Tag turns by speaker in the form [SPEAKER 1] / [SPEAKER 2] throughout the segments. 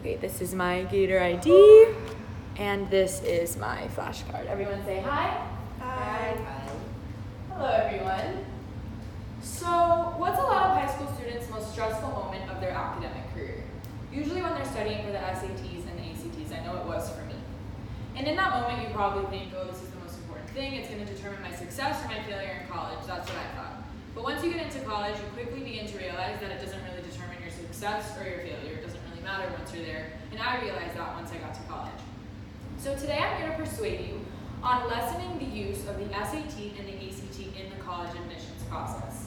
[SPEAKER 1] Okay, this is my Gator ID, and this is my flashcard. Everyone say hi.
[SPEAKER 2] Hi.
[SPEAKER 1] Hello, everyone. So, what's a lot of high school students' most stressful moment of their academic career? Usually when they're studying for the SATs and the ACTs. I know it was for me. And in that moment, you probably think, oh, this is the most important thing. It's going to determine my success or my failure in college. That's what I thought. But once you get into college, you quickly begin to realize that it doesn't really determine your success or your failure. It doesn't really matter once you're there. And I realized that once I got to college. So today I'm here to persuade you on lessening the use of the SAT and the ACT in the college admissions process.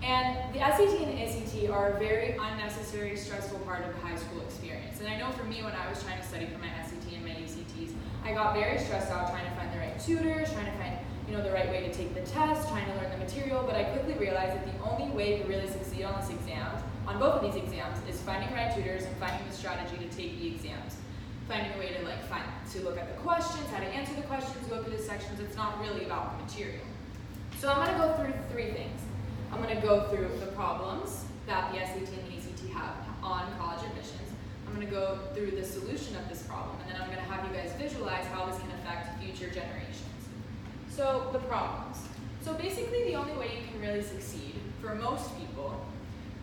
[SPEAKER 1] And the SAT and the ACT are a very unnecessary, stressful part of the high school experience. And I know for me, when I was trying to study for my SAT and my ACTs, I got very stressed out trying to find the right tutors, trying to find the right way to take the test, trying to learn the material, but I quickly realized that the only way to really succeed on on both of these exams, is finding the right tutors and finding the strategy to take the exams. Finding a way to look at the questions, how to answer the questions, go through the sections. It's not really about the material. So I'm going to go through three things. I'm going to go through the problems that the SAT and the ACT have on college admissions. I'm going to go through the solution of this problem, and then I'm going to have you guys visualize how this can affect future generations. So the problems. So basically the only way you can really succeed for most people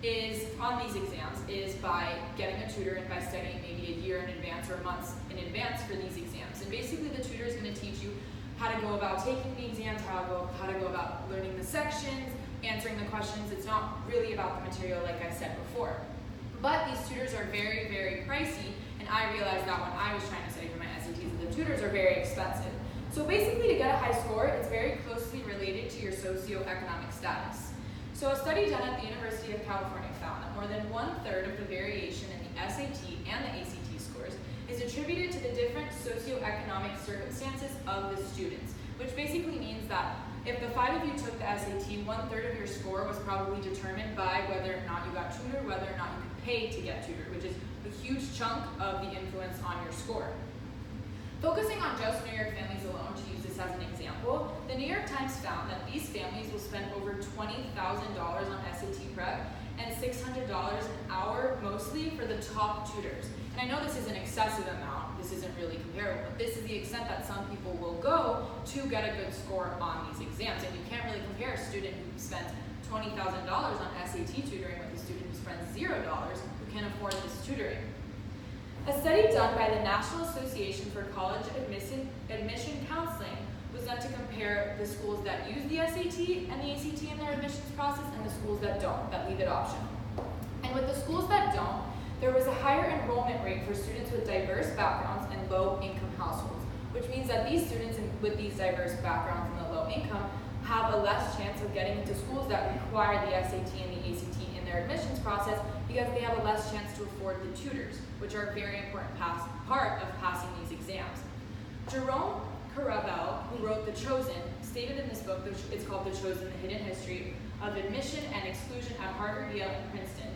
[SPEAKER 1] is on these exams is by getting a tutor and by studying maybe a year in advance or months in advance for these exams. And basically the tutor is going to teach you how to go about taking the exams, how to go about learning the sections, answering the questions. It's not really about the material like I said before. But these tutors are very, very pricey, and I realized that when I was trying to study for my SATs, that the tutors are very expensive. So basically, to get a high score, it's very closely related to your socioeconomic status. So a study done at the University of California found that more than 1/3 of the variation in the SAT and the ACT scores is attributed to the different socioeconomic circumstances of the students, which basically means that if the 5 of you took the SAT, 1/3 of your score was probably determined by whether or not you got tutored, whether or not you could pay to get tutored, which is a huge chunk of the influence on your score. Focusing on just New York families alone, to use this as an example, the New York Times found that these families will spend over $20,000 on SAT prep and $600 an hour mostly for the top tutors. And I know this is an excessive amount, this isn't really comparable, but this is the extent that some people will go to get a good score on these exams. And you can't really compare a student who spends $20,000 on SAT tutoring with a student who spends $0 who can afford this tutoring. A study done by the National Association for College Admission Counseling was done to compare the schools that use the SAT and the ACT in their admissions process and the schools that don't, that leave it optional. And with the schools that don't, there was a higher enrollment rate for students with diverse backgrounds and low-income households, which means that these students with these diverse backgrounds and the low income have a less chance of getting into schools that require the SAT and the ACT in their admissions process because they have a less chance to afford the tutors, which are a very important part of passing these exams. Jerome Carabel, who wrote The Chosen, stated in this book, it's called The Chosen, The Hidden History of Admission and Exclusion at Harvard, Yale, and Princeton.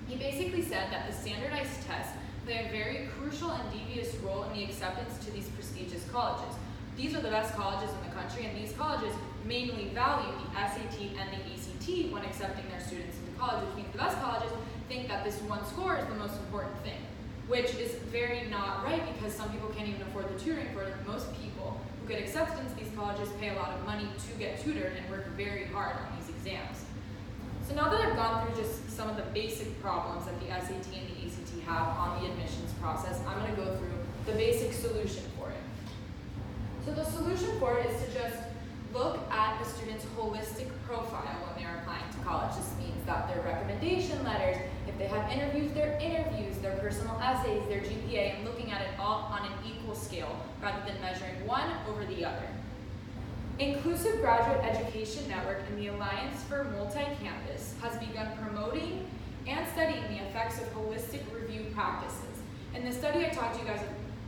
[SPEAKER 1] He basically said that the standardized tests play a very crucial and devious role in the acceptance to these prestigious colleges. These are the best colleges in the country, and these colleges mainly value the SAT and the ACT when accepting their students into college, which means the best colleges think that this one score is the most important thing, which is very not right because some people can't even afford the tutoring for it. Most people who get accepted into these colleges pay a lot of money to get tutored and work very hard on these exams. So now that I've gone through just some of the basic problems that the SAT and the ACT have on the admissions process, I'm going to go through the basic solution for it. So the solution for it is to just look at the student's holistic profile when they're applying to college. This means that their recommendation letters, if they have interviews, their personal essays, their GPA, and looking at it all on an equal scale rather than measuring one over the other. Inclusive Graduate Education Network and the Alliance for Multi-Campus has begun promoting and studying the effects of holistic review practices. In the study I talked to you guys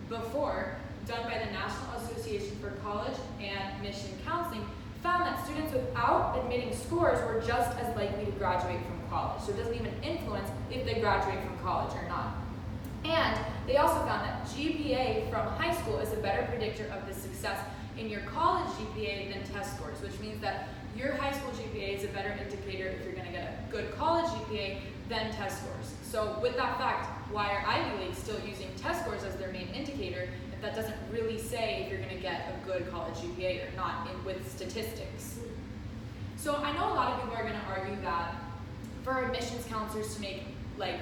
[SPEAKER 1] before, done by the National Association for College and Admission Counseling, found that students without admitting scores were just as likely to graduate from college. So it doesn't even influence if they graduate from college or not. And they also found that GPA from high school is a better predictor of the success in your college GPA than test scores, which means that your high school GPA is a better indicator if you're going to get a good college GPA than test scores. So with that fact, why are Ivy League still using test scores as their main indicator if that doesn't really say if you're going to get a good college GPA or not with statistics. So I know a lot of people are going to argue that for admissions counselors to make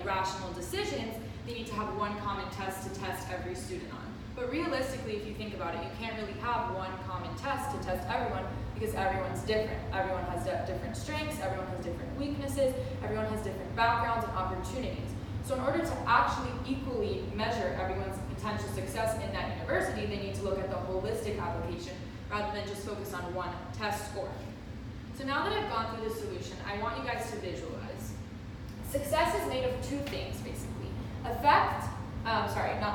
[SPEAKER 1] rational decisions, they need to have one common test to test every student on. But realistically, if you think about it, you can't really have one common test to test everyone because everyone's different. Everyone has different strengths, everyone has different weaknesses, everyone has different backgrounds and opportunities. So in order to actually equally measure everyone's potential success in that university, they need to look at the holistic application rather than just focus on one test score. So now that I've gone through the solution, I want you guys to visualize. Success is made of two things, basically.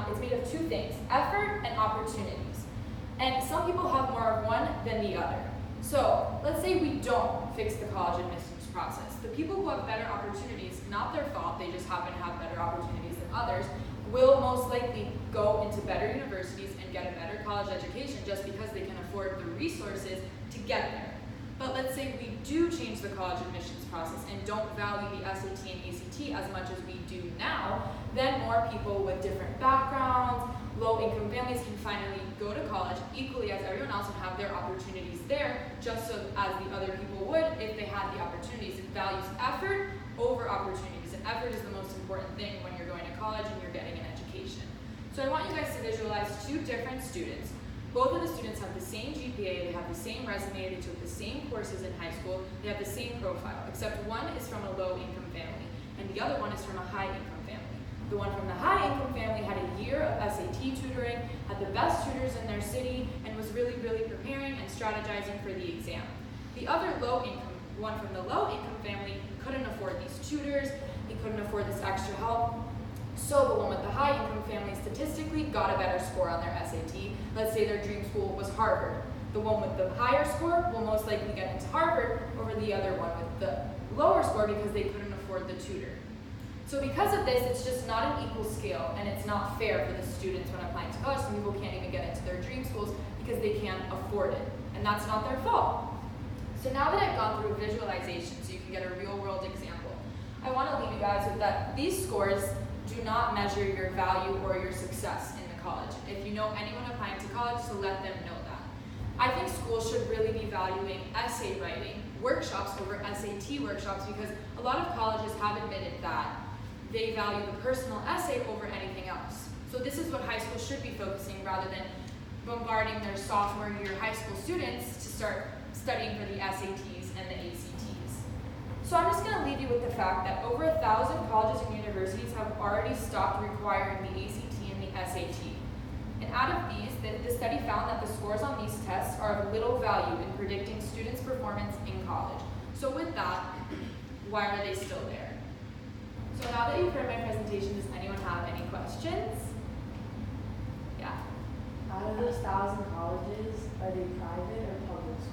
[SPEAKER 1] It's made of two things, effort and opportunities. And some people have more of one than the other. So let's say we don't fix the college admissions process. The people who have better opportunities, not their fault, they just happen to have better opportunities than others, will most likely go into better universities and get a better college education just because they can afford the resources to get there. But let's say we do change the college admissions process and don't value the SAT and ACT as much as we do now, then more people with different backgrounds, low-income families can finally go to college equally as everyone else and have their opportunities there, just so as the other people would if they had the opportunities. It values effort over opportunities, and effort is the most important thing when you're going to college and you're getting an education. So I want you guys to visualize two different students. Both of the students have the same GPA, they have the same resume, they took the same courses in high school, they have the same profile, except one is from a low-income family and the other one is from a high-income family. The one from the high-income family had a year of SAT tutoring, had the best tutors in their city, and was really preparing and strategizing for the exam. The other one from the low-income family couldn't afford these tutors, he couldn't afford this extra help. So the one with the high-income family statistically got a better score on their SAT. Let's say their dream school was Harvard. The one with the higher score will most likely get into Harvard over the other one with the lower score because they couldn't afford the tutor. So because of this, it's just not an equal scale, and it's not fair for the students when applying to college. Some people can't even get into their dream schools because they can't afford it, and that's not their fault. So now that I've gone through a visualization so you can get a real-world example, I want to leave you guys with that these scores do not measure your value or your success in the college. If you know anyone applying to college, so let them know that. I think schools should really be valuing essay writing workshops over SAT workshops because a lot of colleges have admitted that they value the personal essay over anything else. So this is what high school should be focusing rather than bombarding their sophomore year high school students to start studying for the SATs and the ACTs. So I'm just going to leave you with the fact that over 1,000 colleges and universities have already stopped requiring the ACT and the SAT. And out of these, the study found that the scores on these tests are of little value in predicting students' performance in college. So with that, why are they still there? So now that you've heard my presentation, does anyone have any questions? Yeah.
[SPEAKER 2] Out of those 1,000 colleges, are they private or public schools?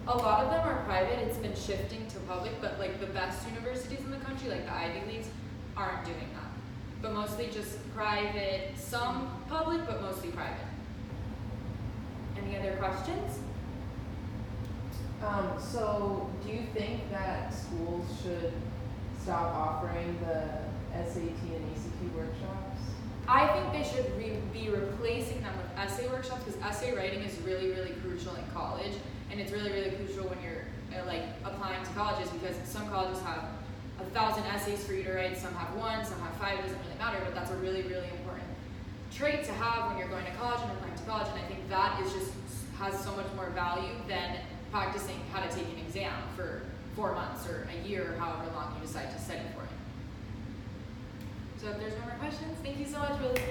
[SPEAKER 1] A lot of them are private. It's been shifting to public, but the best universities in the country, like the Ivy Leagues, aren't doing that. But mostly just private, some public, but mostly private. Any other questions?
[SPEAKER 2] So do you think that schools should stop offering the SAT and ACT workshops?
[SPEAKER 1] I think they should be replacing them with essay workshops because essay writing is really crucial in college, and it's really crucial when you're applying to colleges because some colleges have 1,000 essays for you to write, some have 1, some have 5, it doesn't really matter, but that's a really important trait to have when you're going to college and applying to college, and I think that has so much more value than practicing how to take an exam for 4 months or a year or however long you decide to study for it. So if there's no more questions, thank you so much for listening.